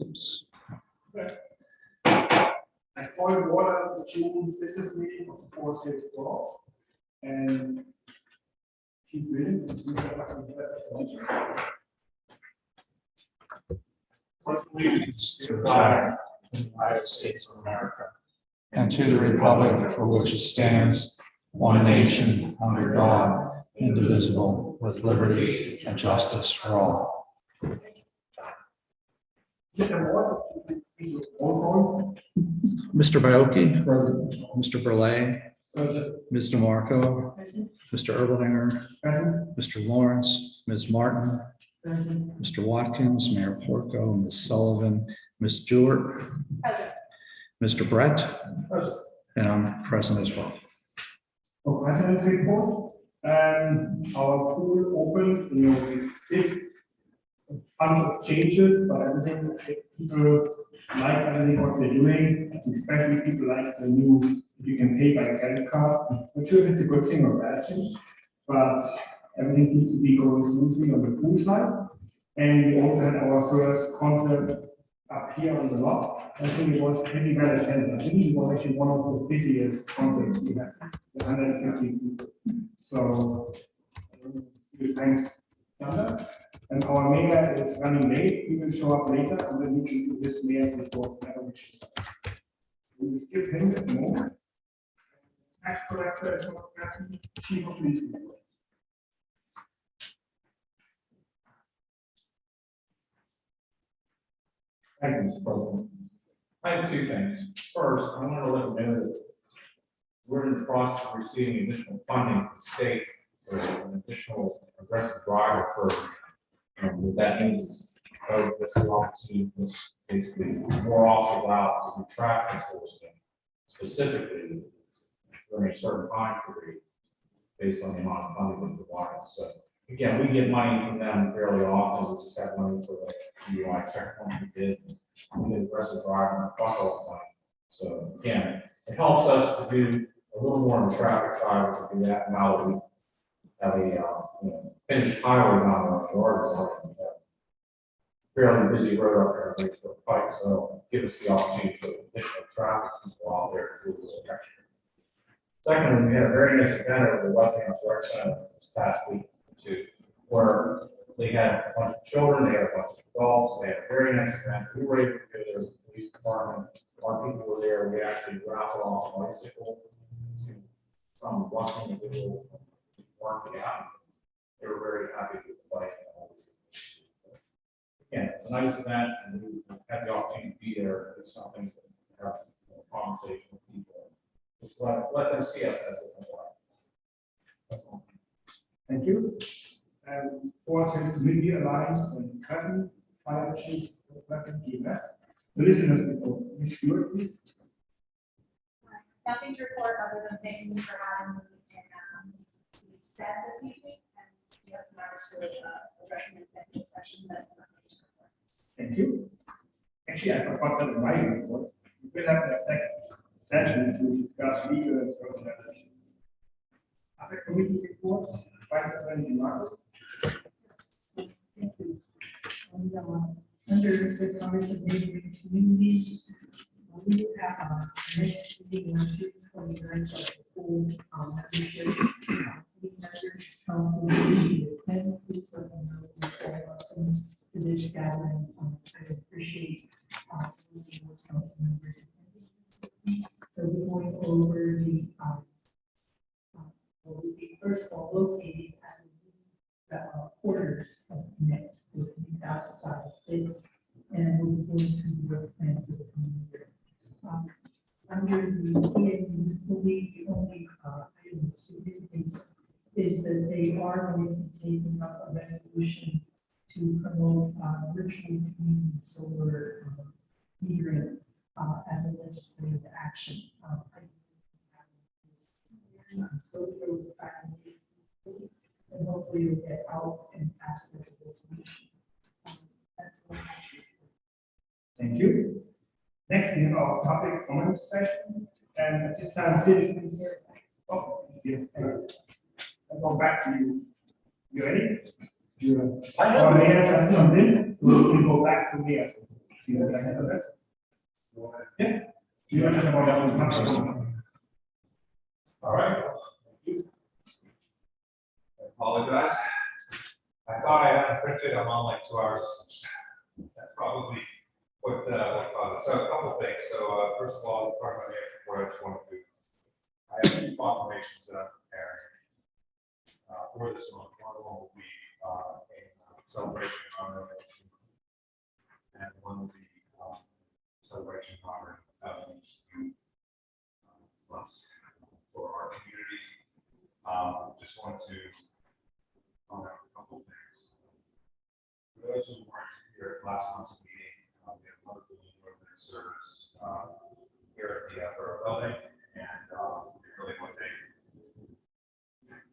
Oops. I call to order the June business meeting of the 4th State Board. And Chief Williams, Allegiance to the flag of the United States of America and to the republic for which it stands, one nation, under God, indivisible, with liberty and justice for all. Mr. Baiocchi, Mr. Burley, Ms. DeMarco, Mr. Erblinger, Mr. Lawrence, Ms. Martin, Mr. Watkins, Mayor Porco, Ms. Sullivan, Ms. Stewart, Mr. Brett, and I'm present as well. President's report, and our pool opened, we did a bunch of changes, but everything people like everything what they're doing, especially people like the new, you can pay by credit card. Not sure if it's a good thing or bad thing, but everything needs to be going smoothly on the pool side. And we also had our first concert up here on the lot. I think it was pretty well attended. I think it was actually one of the busiest concerts we had, 150 people. So, thanks, Thunder. And our mayor is running late. He will show up later, and then we can do this mayor's report. We will skip him at the moment. Tax collector is not present. Chief of police. Thank you, Mr. President. I have two things. First, I want to let you know that we're in the process of receiving additional funding from the state for an additional aggressive driver program. What that means is this is an opportunity for basically more officers out to do traffic enforcement, specifically during a certain time period, based on the amount of funding that's provided. So again, we get money from them fairly often. We just have money for the DUI checkpoint we did. We did aggressive driving and buckle money. So again, it helps us to do a little more on the traffic side to do that now that we have a finished highway down there on the yard. Fairly busy road up there, at the Pike, so give us the opportunity to put additional traffic people out there to do a little extra. Secondly, we had a very nice event over the Westinghouse Rec Center this past week too, where they had a bunch of children, they had a bunch of adults, they had a very nice event. We were able to go there as a police department. Our people were there. We actually raffled off a bicycle to some lucky individual from working out. They were very happy with the bike and all this. Again, it's a nice event, and we had the opportunity to be there and do something to have a conversation with people. Just let them see us as a different way. That's all. Thank you. And fourth is Community Alliance and Cousin, Fire Chief, President GMS. The listeners report, Ms. Stewart, please. Nothing to report other than thanking you for having me in said this evening, and we have some members who are addressing the executive session that. Thank you. Actually, I forgot that in my report, we will have an executive session to discuss legal and organization. Other committee reports, Vice President DeMarco. Thank you. Under the Congress of Neighboring Communities, we will have our next meeting on June 29th of the full membership. We members council meeting at 10. Please let them know if all our things to this gathering. I appreciate those council members. So we're going over the will be first of all located at the quarters of Connect with the outside of it, and we're going to work plan for the coming year. Under the PA's the only item of significance is that they are going to be taking up a resolution to promote virtual community solar metering as a legislative action. And hopefully you'll get out and pass the resolution. That's all. Thank you. Next, we have our public comment session, and at this time, citizens. Oh, yeah. I'll go back to you. You ready? I have Our mayor just jumped in. We'll go back to mayor. Do you like that? Yeah. Do you know something about that? All right. Thank you. I apologize. I thought I had it printed. I'm on like 2 hours. That's probably what caused it. So a couple of things. So first of all, part of my report, I just wanted to. I have 2 proclamations that I'm preparing for this month. One of them will be a celebration honoring, and one will be celebration honoring youth months for our community. Just want to comment on a couple of things. For those who weren't here at last month's meeting, we have another Northern service here at the Borough Building, and really what they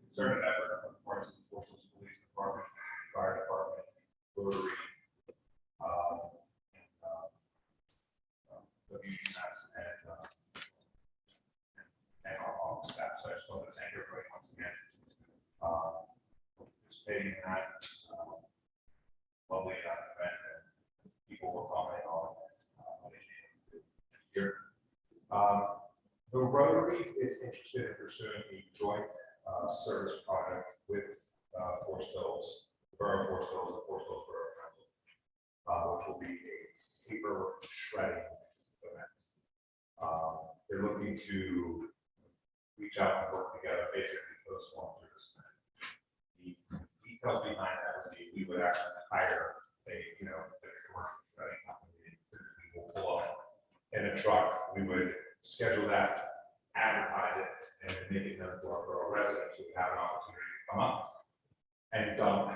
concerted effort on the parts of the Forces Police Department, Fire Department, Rotary, WGS, and our office staff. So I just want to thank everybody once again for participating in that lovely event, and people will comment on here. The Rotary is interested in pursuing a joint service project with Forest Hills, the Borough of Forest Hills, and Forest Hills Borough Council, which will be a paper shredding event. They're looking to reach out and work together, basically for the small business. The details behind that would be we would actually hire a commercial shredding company that we will pull up in a truck. We would schedule that, advertise it, and make it known to our borough residents who have an opportunity to come up and dump,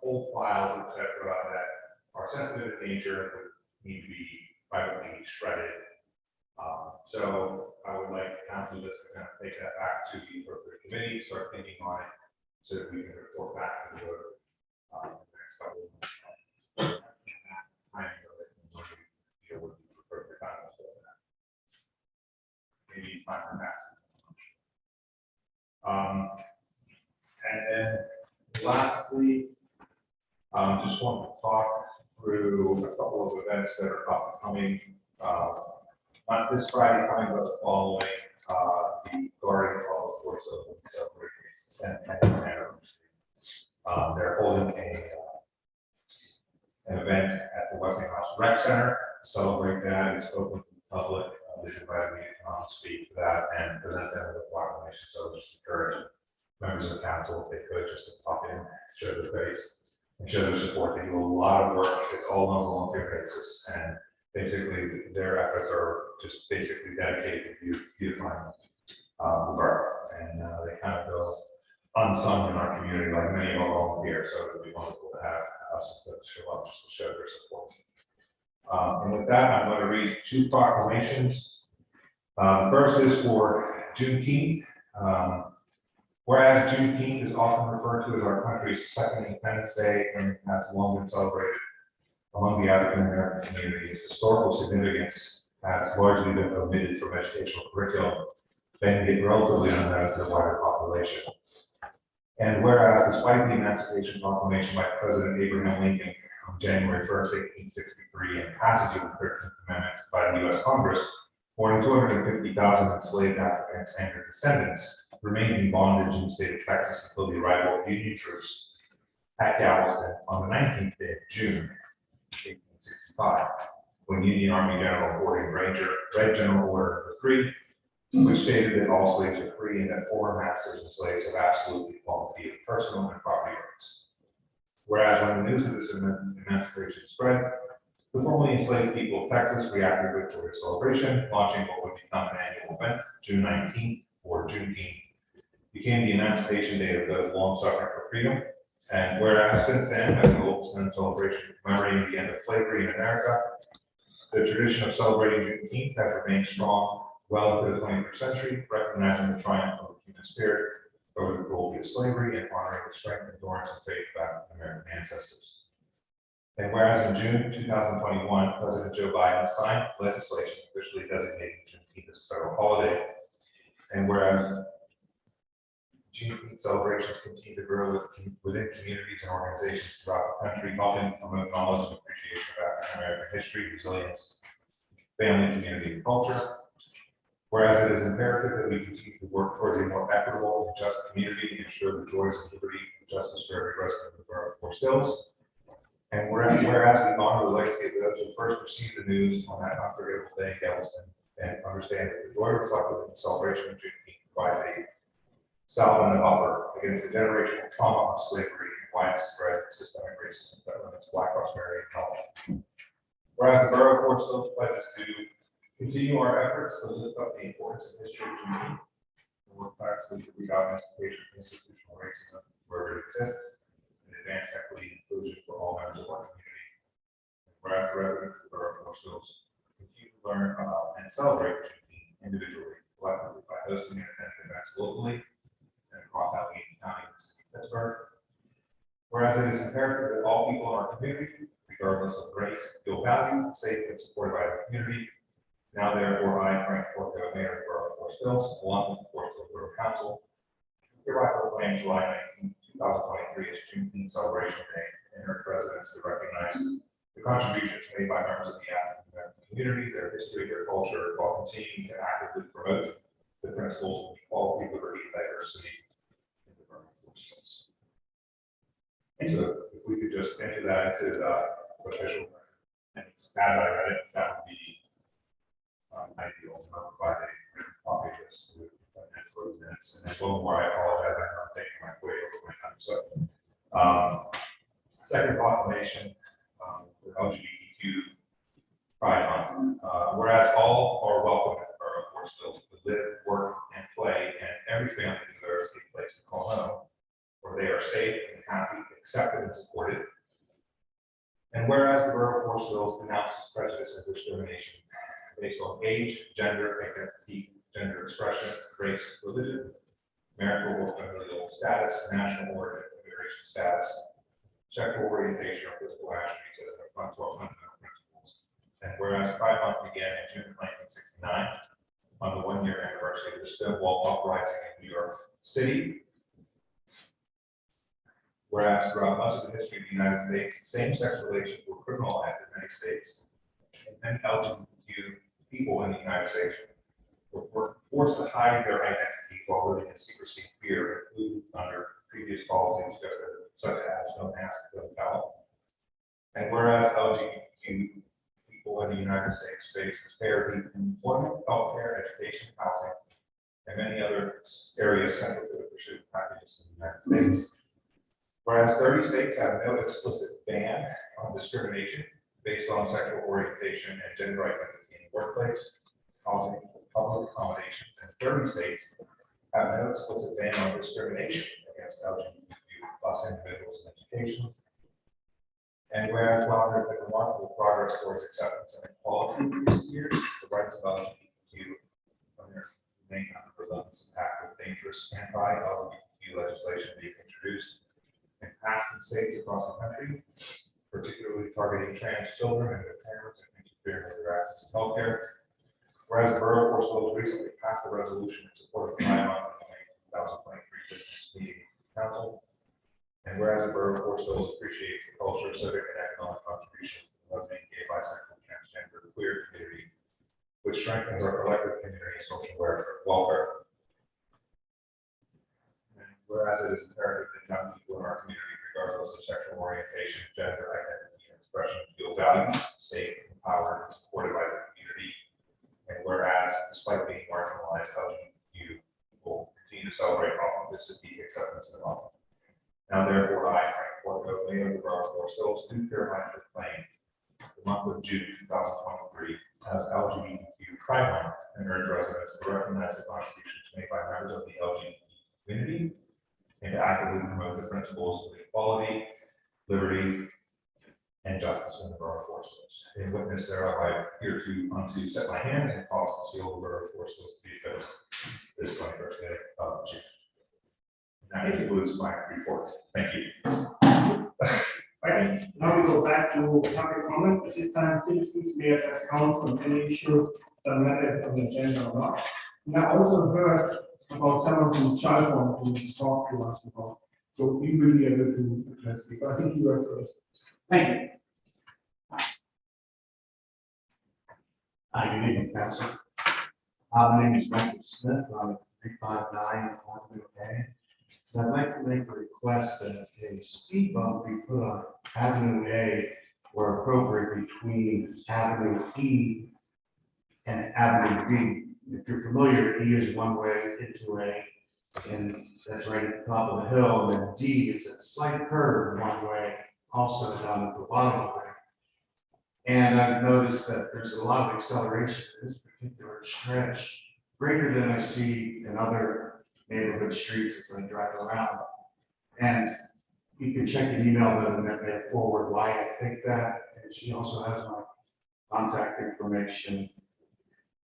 old files, etc., that are sensitive in nature and would need to be privately shredded. So I would like council just to kind of take that back to the appropriate committee, start thinking on it, so that we can report back to the board in the next couple of months. Timing of it, and when we deal with the appropriate time for that. Maybe time for that. And then lastly, just want to talk through a couple of events that are upcoming. Not this Friday coming, but the following, the Guardian Club of Force will be celebrating its centennial anniversary. They're holding an event at the Westinghouse Rec Center to celebrate that. It's open to the public. They invited me to come speak to that and present them with a proclamation. So just encourage members of council, if they could, just to pop in, show their face, and show their support. They do a lot of work. It's all on a volunteer basis, and basically their efforts are just basically dedicated to beautifying the borough, and they kind of go unsung in our community, like many of our volunteers. So it would be wonderful to have us show up just to show their support. And with that, I'm going to read 2 proclamations. First is for Juneteenth. Whereas Juneteenth is often referred to as our country's second Independence Day and has long been celebrated among the African American community, its historical significance has largely been omitted from educational curriculum, making it relatively unknown to the wider population. And whereas, despite the Emancipation Proclamation by President Abraham Lincoln on January 1st, 1863, and passage of the 13th Amendment by the U.S. Congress, more than 250,000 enslaved Africans and their descendants remained in bondage in the state of Texas until the arrival of Union troops at Galveston on the 19th day of June, 1865, when Union Army General Gordon Granger read General Order No. 3, which stated that all slaves are free and that foreign masters and slaves have absolute equality of personal and property rights. Whereas when the news of this emancipation spread, the formerly enslaved people of Texas reacted with joyous celebration, launching what would become an annual event. June 19th, or Juneteenth, became the Emancipation Day of those long suffering for freedom. And whereas since then, as the oldest celebration commemorating the end of slavery in America, the tradition of celebrating Juneteenth has remained strong well into the 21st century, recognizing the triumph of the human spirit over the cruelty of slavery and honoring the strength, endurance, and faith of African American ancestors. And whereas in June 2021, President Joe Biden signed legislation officially designating Juneteenth as a federal holiday, and whereas Juneteenth celebrations continue to grow within communities and organizations throughout the country, helping promote knowledge and appreciation of African American history, resilience, family, community, and culture. Whereas it is imperative that we continue to work towards a more equitable and just community and ensure the joys of liberty and justice for every resident of the borough of Forest Hills. And whereas we honor the legacy of those who first received the news on that unforgettable day in Galveston, and understand that the joy reflected in the celebration of Juneteenth provides a salve and a buffer against the generational trauma of slavery and widespread systemic racism that limits Black prosperity and health. Whereas the borough of Forest Hills pledges to continue our efforts to lift up the importance of history of Juneteenth and work tirelessly to root out institutional racism wherever it exists and advance equity and inclusion for all members of our community. Whereas the residents of the borough of Forest Hills continue to learn about and celebrate Juneteenth individually, collectively by hosting and attending events locally and across Allegheny County and the city of Pittsburgh. Whereas it is imperative that all people in our community, regardless of race, feel valued, safe, and supported by the community. Now, therefore, I, Frank Porco, Mayor of the Borough of Forest Hills, along with the Forest Hills Borough Council, hereby proclaim July 19, 2023 as Juneteenth Celebration Day and urge residents to recognize the contributions made by members of the African American community, their history, their culture, while continuing to actively promote the principles of equality, liberty, and diversity in the Borough of Forest Hills. So, if we could just enter that into the official record, and as I read it, that would be ideal. I'll provide a copy of this for the minutes. And then one more, I apologize, I'm taking my way over my time. So, second proclamation for LGBTQ Pride Month. Whereas all are welcome at the Borough of Forest Hills to live, work, and play, and every family deserves a place to call home, where they are safe and happy, accepted, and supported. And whereas the Borough of Forest Hills denounces prejudice and discrimination based on age, gender, identity, gender expression, race, religion, marital or familial status, national origin, immigration status, sexual orientation, or physical attributes as an affront to our fundamental principles. And whereas Pride Month began in June 1969, on the one-year anniversary of the Stonewall Uprising in New York City. Whereas throughout much of the history of the United States, same-sex relations were criminalized in many states, and many LGBTQ people in the United States were forced to hide their identity while living in secrecy and fear, including under previous policies such as no mask, no tell. And whereas LGBTQ people in the United States face disparities in employment, healthcare, education, housing, and many other areas central to the pursuit of happiness in the United States. Whereas 30 states have no explicit ban on discrimination based on sexual orientation and gender identity in the workplace, housing, public accommodations, and 30 states have no explicit ban on discrimination against LGBTQ+ individuals in education. And whereas while there has been remarkable progress towards acceptance and equality in recent years, the rights of LGBTQ remain under relentless attack with dangerous anti-LGBTQ legislation being introduced and passed in states across the country, particularly targeting trans children and their parents and interfering with their access to healthcare. Whereas the Borough of Forest Hills recently passed a resolution in support of Pride Month in the 2023 Business Meeting Council. And whereas the Borough of Forest Hills appreciates the culture, civic, and economic contribution of the lesbian, gay, bisexual, transgender, queer community, which strengthens our collective community and social welfare. And whereas it is imperative that young people in our community, regardless of sexual orientation, gender identity, and expression, feel valued, safe, empowered, and supported by the community. And whereas, despite being marginalized, LGBTQ people continue to celebrate authenticity, acceptance, and love. Now, therefore, I, Frank Porco, Mayor of the Borough of Forest Hills, do hereby proclaim the month of June 2023 as LGBTQ Pride Month and urge residents to recognize the contributions made by members of the LGBT community and to actively promote the principles of equality, liberty, and justice in the Borough of Forest Hills. In witness thereof, I appear to set my hand and cause to seal the Borough of Forest Hills to be fixed this 21st day of June. And that concludes my report. Thank you. Right, now we go back to public comment. At this time, citizens may address council on any issue that matter on the agenda or not. And I also heard about someone from Chalfont who talked to us about. So we will be able to address it. I think you are first. Thank you. Hi, good evening, council. My name is Michael Smith, I'm 359 Avenue A. So I'd like to make a request that a speed bump be put on Avenue A where appropriate between Avenue E and Avenue B. If you're familiar, E is one way into A, and that's right at the top of the hill, and then D is a slight curve one way, also down at the bottom of it. And I've noticed that there's a lot of acceleration in this particular stretch, greater than I see in other neighborhood streets as I drive around. And you can check an email that may forward why I think that. And she also has my contact information.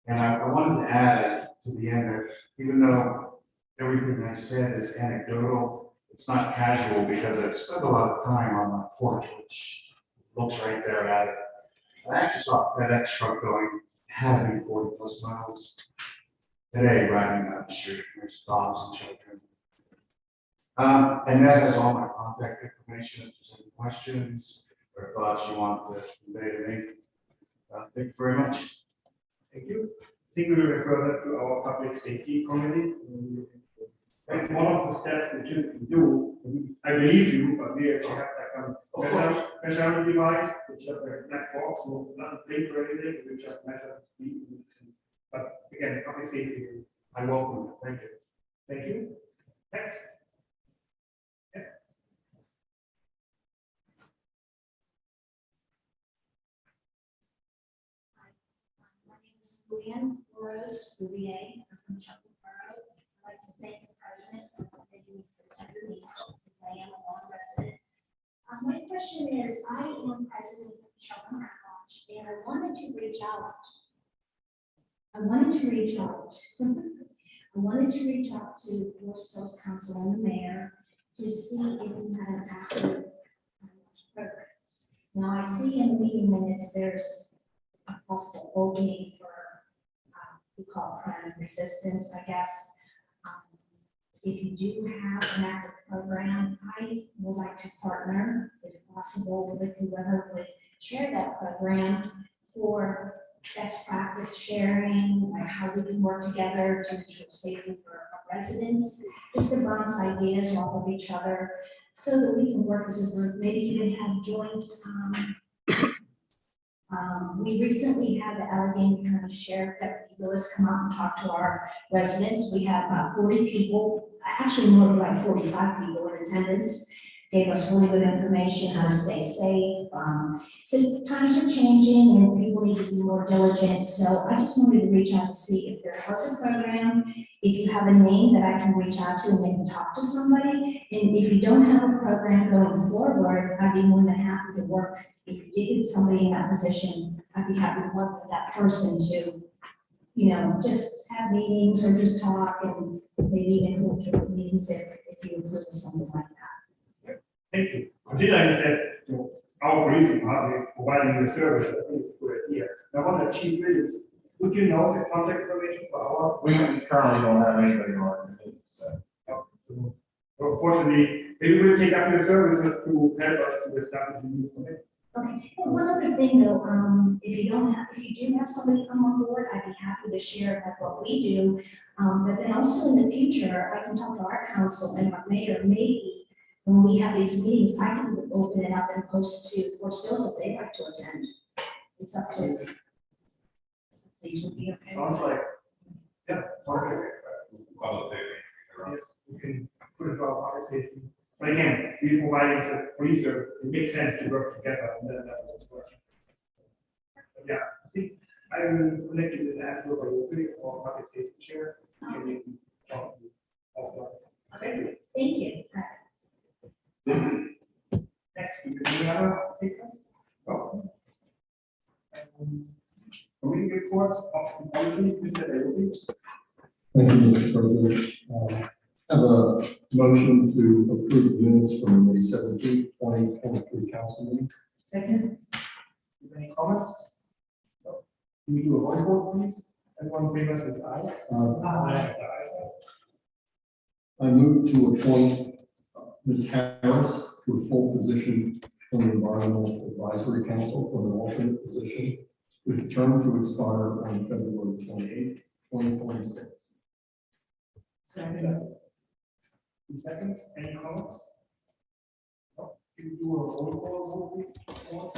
And I wanted to add to the end that even though everything I said is anecdotal, it's not casual because I spent a lot of time on my porch, which looks right there at it. I actually saw a FedEx truck going, had to be 40 plus miles today riding down the street. There's dogs and children. And that has all my contact information. If there's any questions or thoughts you want to convey to me, thank you very much. Thank you. I think we will refer that to our public safety committee. And one of the steps which you can do, I believe you, but we actually have like a measurement device, which has a black box, so not a plate or anything, we just measure the speed. But again, public safety. I welcome it. Thank you. Thank you. Next. My name is Luann Rose Bouvier. I'm from Chuckle Borough. I'd like to thank the president for letting me attend the meeting since I am a non-resident. My question is, I am president of the Chuckle Lodge, and I wanted to reach out. I wanted to reach out to Forest Hills Council and the mayor to see if we had an active program. Now, I see in the meeting minutes, there's a possible opening for, we call it crime resistance, I guess. If you do have an active program, I would like to partner, if possible, with whoever would chair that program for best practice sharing, like how we can work together to ensure safety for our residents, just to bounce ideas off of each other so that we can work as a group, maybe even have joint. We recently had the Allegheny County Sheriff Deputy Lewis come out and talk to our residents. We had about 40 people, actually more like 45 people in attendance, gave us really good information how to stay safe. So times are changing and people need to be more diligent. So I just wanted to reach out to see if there was a program, if you have a name that I can reach out to and maybe talk to somebody. And if you don't have a program going forward, I'd be more than happy to work. If you did get somebody in that position, I'd be happy to work with that person to, you know, just have meetings or just talk and maybe even hold joint meetings if you approve something like that. Thank you. Considering that, you know, our police department is providing the service, I think it's a good idea. Now, on the chief Williams, would you know the contact information for our? We currently don't have anybody on our committee, so. Unfortunately, maybe we'll take up your services to help us to establish a new committee. Okay, well, one other thing though, if you do have somebody come on board, I'd be happy to share like what we do. But then also in the future, I can talk to our council and our mayor, maybe when we have these meetings, I can open it up and post to Forest Hills if they'd like to attend. It's up to them. These would be okay. Sounds like, yeah, sounds like. Public Yes, we can put it to our public safety. But again, we providing the police service, it makes sense to work together and then that will work. But yeah, I think I will connect you with Andrew by opening our public safety chair. And we can talk to you offline. Thank you. Thank you. Next, we can do another papers. Oh. Committee reports, option policy, Mr. Ayobi. Thank you, Mr. President. I have a motion to approve the minutes from the May 17th, 2023 council meeting. Second, Any comments? No. Can we do a voice vote, please? Everyone in favor says aye. Uh, Aye. I move to appoint Ms. Harris to a full position on the Environmental Advisory Council for an alternate position with a term to expire on February 28th, 2026. Second. 2 seconds, any comments? No, can you do a roll call vote,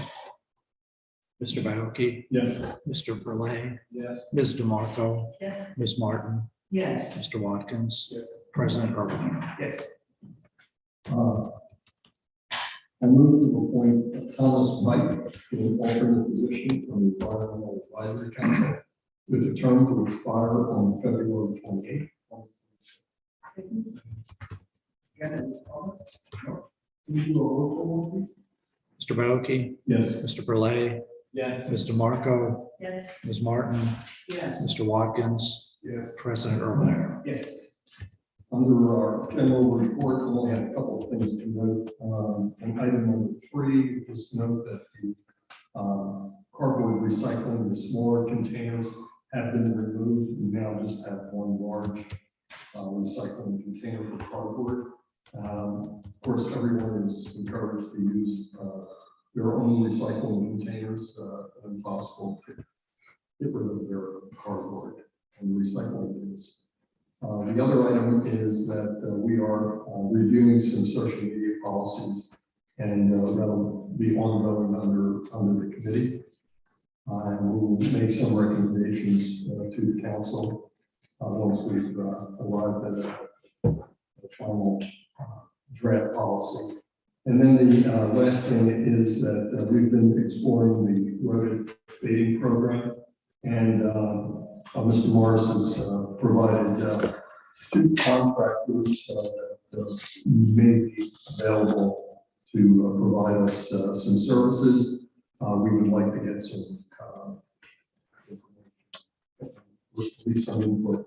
please? Mr. Baoki, Yes. Mr. Burley, Yes. Ms. DeMarco, Yes. Ms. Martin, Yes. Mr. Watkins, Yes. President Earl. Yes. I move to appoint Thomas White to an alternate position on the Environmental Advisory Council with a term to expire on February 28th. Again, any comments? No. Can you do a roll call vote, please? Mr. Baoki, Yes. Mr. Burley, Yes. Ms. DeMarco, Yes. Ms. Martin, Yes. Mr. Watkins, Yes. President Earl. Yes. Under our general report, I only have a couple of things to note. On item number 3, just note that the cardboard recycling, the smaller containers have been removed. We now just have one large recycling container for cardboard. Of course, everyone is encouraged to use their own recycling containers when possible to get rid of their cardboard and recycling bins. The other item is that we are reviewing some social media policies, and that'll be ongoing under the committee. And we'll make some recommendations to the council once we've arrived at a final draft policy. And then the last thing is that we've been exploring the rodent baiting program, and Mr. Morris has provided 2 contractors that may be available to provide us some services. We would like to get some some input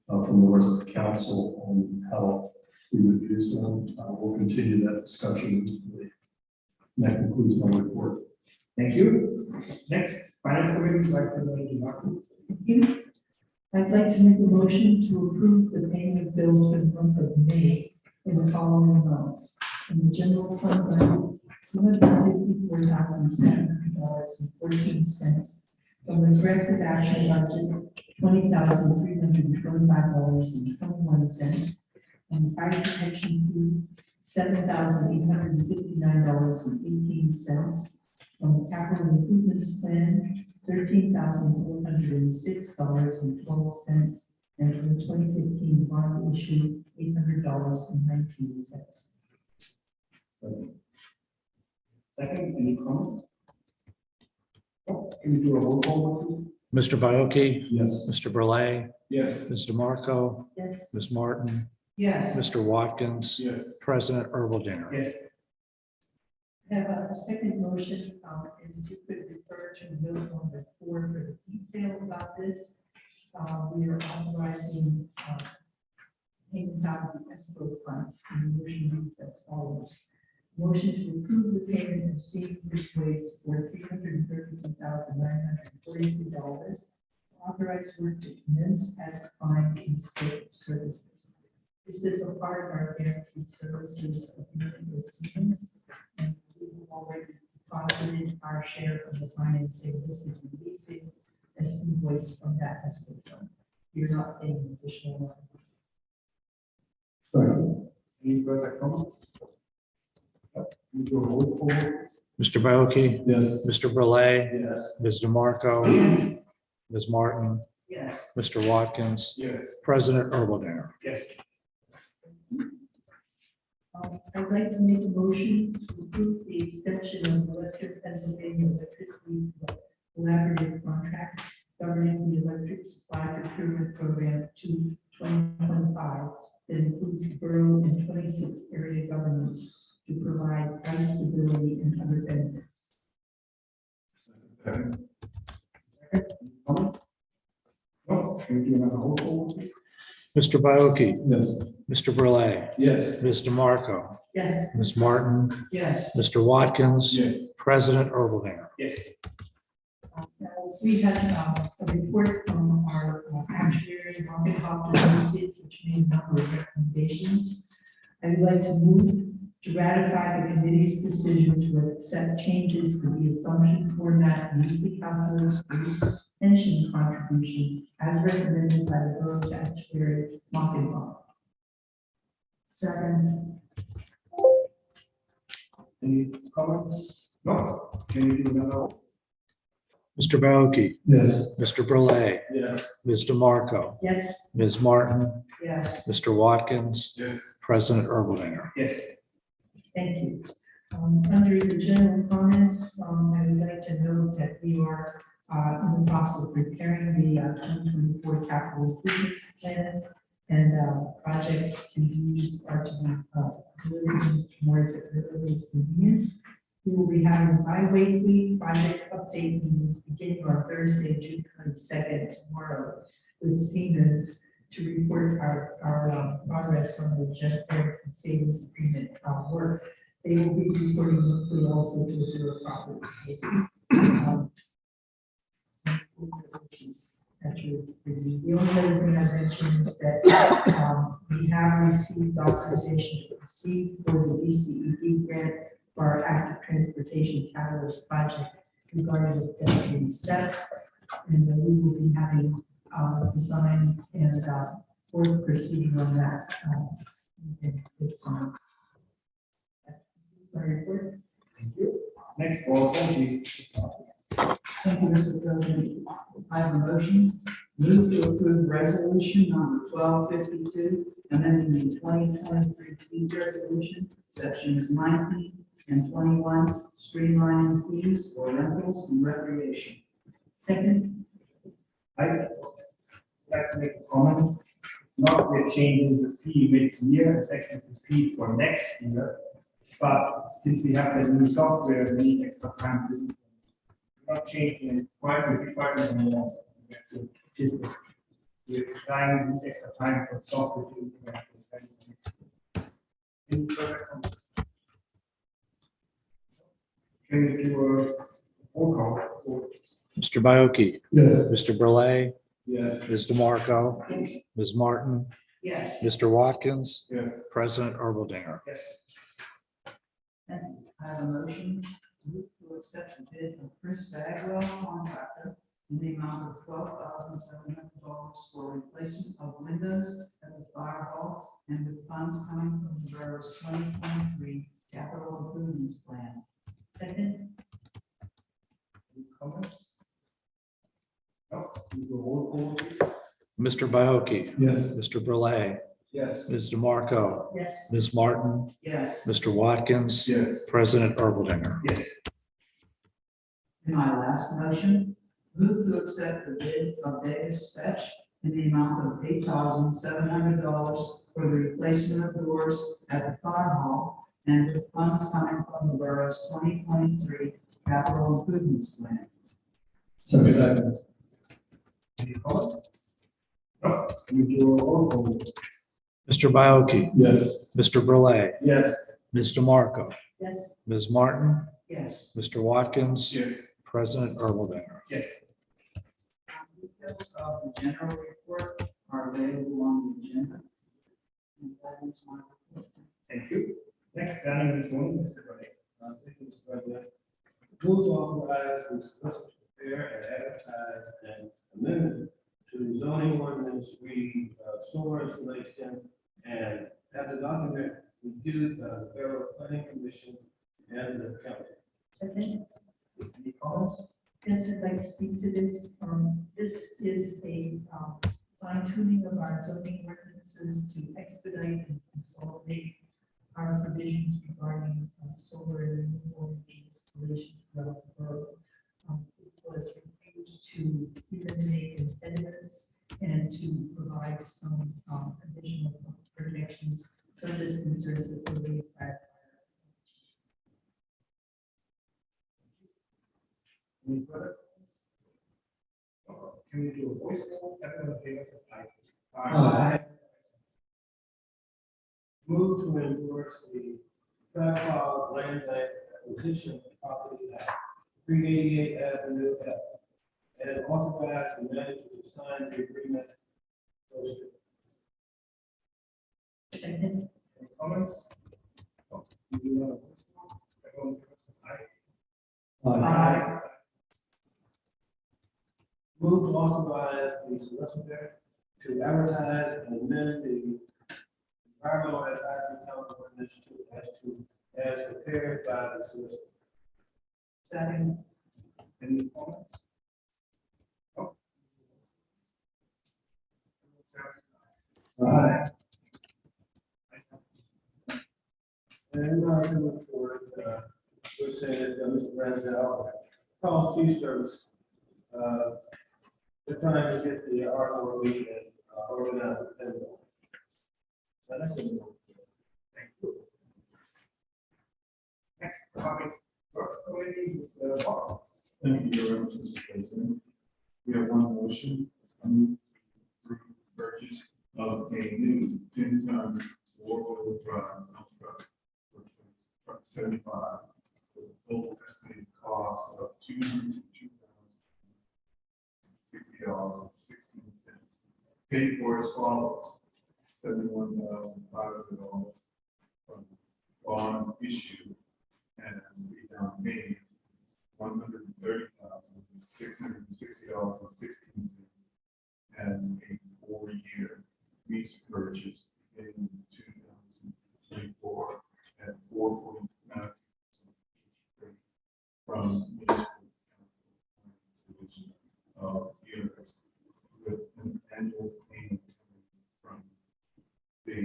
from the rest of the council on how we would use them. We'll continue that discussion. That concludes my report. Thank you. Next, finance committee, Director Martin. Thank you. I'd like to make a motion to approve the payment of bills for the month of May in the following amounts. In the general fund, $254,700.14. From the corrective action budget, $20,325.21. And the fire protection fee, $7,859.18. From the capital improvements plan, $13,406.12, and from the 2015 bond issue, $800.19. Second, any comments? No. Can you do a roll call vote, please? Mr. Baoki, Yes. Mr. Burley, Yes. Ms. DeMarco, Yes. Ms. Martin, Yes. Mr. Watkins, Yes. President Earl Dinner. Yes. I have a second motion, and if you could refer to note number 4 for the detail about this. We are authorizing payment out of the escrow fund, and the motion reads as follows. Motion to approve the payment of savings and waste for $332,943. Authorize work to commence as defined in the scope of services. This is a part of our guaranteed services agreement with Siemens, and we've already deposited our share of the financing. This is releasing as invoice from that escrow fund. You're not paying additional money. Second. Any further comments? No. Can you do a roll call vote? Mr. Baoki, Yes. Mr. Burley, Yes. Ms. DeMarco, Yes. Ms. Martin, Yes. Mr. Watkins, Yes. President Earl Dinner. Yes. I'd like to make a motion to approve the extension of the Western Pennsylvania Electricity Collaborative Contract governing the electric supply procurement program to 2025 that includes borough and 26 area governments to provide price stability and other benefits. Comment? No. Can you do another roll call vote, please? Mr. Baoki, Yes. Mr. Burley, Yes. Ms. DeMarco, Yes. Ms. Martin, Yes. Mr. Watkins, Yes. President Earl Dinner. Yes. Now, we had a report from our actuary Secretary Market Hopkins Associates, which made a number of recommendations. I would like to move to ratify the committee's decision to accept changes to the assumption format used to calculate the pension contribution as recommended by the borough's actuary, Market Hopkins. Second. Any comments? No. Can you do another? Mr. Baoki, Yes. Mr. Burley, Yes. Ms. DeMarco, Yes. Ms. Martin, Yes. Mr. Watkins, Yes. President Erbaldinger. Yes. Thank you. Under the general comments, I would like to note that we are in the process of preparing the 2024 capital improvements plan, and projects to use are to be delivered towards the earliest convenience. We will be having bi-weekly project update meetings beginning on Thursday, June 22nd, tomorrow, with Siemens to report our progress on the general savings agreement work. They will be reporting monthly also to the property. The only other thing I mentioned is that we have received authorization to proceed for the DCED grant for our active transportation catalyst project regarding the pedestrian steps. And we will be having design and work proceeding on that in this summer. Sorry, report. Thank you. Next, Paul, thank you. Thank you, Mr. President. I have a motion. Move to approve resolution number 1252, amending the 2023 fee resolution, sections 19 and 21, streamlining fees for rentals and recreation. Second. I'd like to make a comment. Not we're changing the fee mid-year, it's actually the fee for next year. But since we have the new software, we need extra time to. We're not changing it quite anymore. We have to just. We're trying to need extra time for software to implement. Any further comments? Can we do a roll call? Mr. Baoki, Yes. Mr. Burley, Yes. Ms. DeMarco, Ms. Martin, Yes. Mr. Watkins, Yes. President Erbaldinger. Yes. And I have a motion to accept the bid of Chris Bagwell, contractor, in the amount of $12,700 for replacement of windows at the fire hall and with funds coming from the borough's 2023 capital improvements plan. Second. Any comments? No, we do a roll call. Please. Mr. Baoki, Yes. Mr. Burley, Yes. Ms. DeMarco, Yes. Ms. Martin, Yes. Mr. Watkins, Yes. President Erbaldinger. Yes. In my last motion, move to accept the bid of Davis Fetch in the amount of $8,700 for the replacement of doors at the fire hall and with funds coming from the borough's 2023 capital improvements plan. Second. Any comments? No, we do a roll call. Mr. Baoki, Yes. Mr. Burley, Yes. Ms. DeMarco, Yes. Ms. Martin, Yes. Mr. Watkins, Yes. President Erbaldinger. Yes. Details of the general report are available on the agenda. And that is my report. Thank you. Next, planning is one, Mr. Burley. Thank you, Mr. President. Move to authorize the solicitor to prepare and advertise an amendment to the zoning ordinance sewer installation and have the document reviewed by the Borough Planning Commission and the county. Second. Any comments? Yes, I'd like to speak to this. This is a fine tuning of our zoning ordinances to expedite and consolidate our provisions regarding solar and renewable energy installations throughout the borough. It was reviewed to eliminate impediments and to provide some additional protections such as concerns with the raised back. Any further? Can we do a voice vote? Everyone in favor, say aye. Aye. Move to endorse the Blackhawk Land Bank acquisition property at 388 Avenue F and authorize the manager to sign the agreement Second. Any comments? No. You do not. Everyone, aye. Aye. Move to authorize the solicitor to advertise and amend the environmental advisory council ordinance as prepared by the solicitor. Second. Any comments? No. Aye. And I can look forward, we're saying that Mr. Renzel, Paul's Tea Service, they're trying to get the Art meeting organized. And that's it. Thank you. Next topic, committee is Bob. Thank you very much, Mr. President. We have one motion, purchase of a new 10-ton four-wheel drive dump truck for truck 75, with a total estimated cost of $202,060.16, paid for as follows: $71,500 from bond issue and as a down payment, $130,660.16 as a 4-year lease purchase in 2024 at 4.9% from municipal division of ERS with an annual payment from the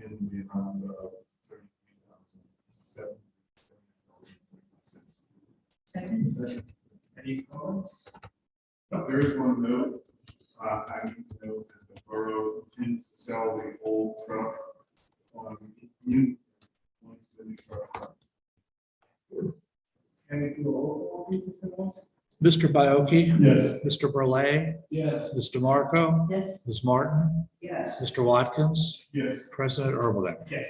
in the amount of $33,770. Second. Any comments? But there is one note. I need to note that the borough intends to sell the old truck on new, once the new truck comes. Can we do a roll call, please, Mr. Moss? Mr. Bioki? Yes. Mr. Burley? Yes. Ms. DeMarco? Yes. Ms. Martin? Yes. Mr. Watkins? Yes. President Ermeling? Yes.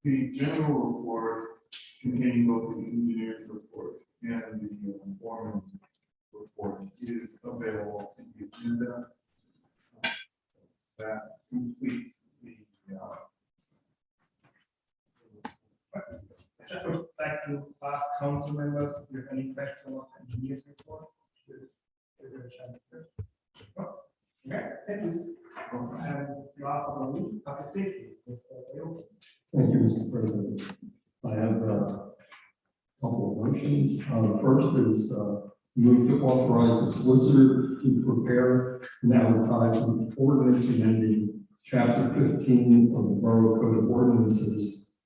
The general report containing both the engineer's report and the foreman report is available in the agenda. That completes the I just would like to ask council members if you have any questions about the engineer's report. Give it a chance first. No? Okay, thank you. And last but not least, public safety. Thank you, Mr. President. I have a couple of motions. First is move to authorize the solicitor to prepare an advertisement ordinance amending chapter 15 of the Borough Code of Ordinances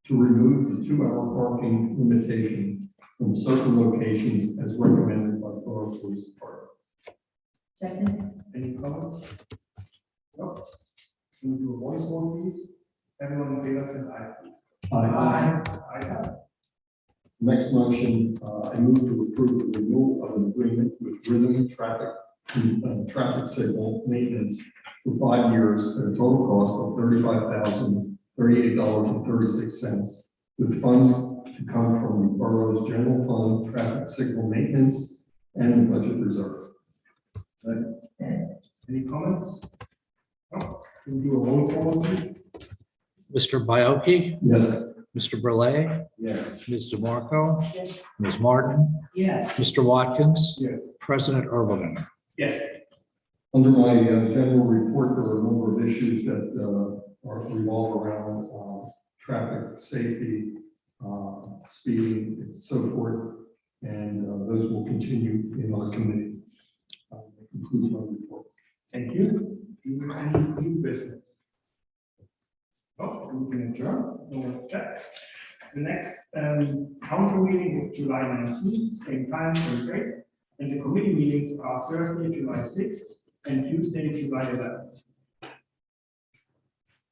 to remove the 2-hour parking limitation from certain locations as recommended by the Borough Police Department. Second. Any comments? No? Can we do a voice vote, please? Everyone in favor, say aye, please. Aye. Aye. Next motion, I move to approve the renewal of an agreement with Rhythm Traffic Signal Maintenance for 5 years at a total cost of $35,038.36, with funds to come from the borough's general fund, traffic signal maintenance, and the budget reserve. Any comments? No? Can we do a roll call, please? Mr. Bioki? Yes. Mr. Burley? Yes. Ms. DeMarco? Yes. Ms. Martin? Yes. Mr. Watkins? Yes. President Ermeling? Yes. Under my general report, there are a number of issues that revolve around traffic safety, speeding, and so forth, and those will continue in our committee. That concludes my report. Thank you. Do you have any new business? No, we can adjourn. No one check. The next council meeting is July 19th, same time, same place. And the committee meetings are Thursday, July 6th, and Tuesday, July 11th.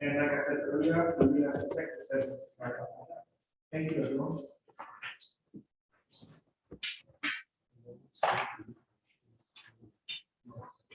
And like I said earlier, we have a executive session right after that. Thank you, everyone.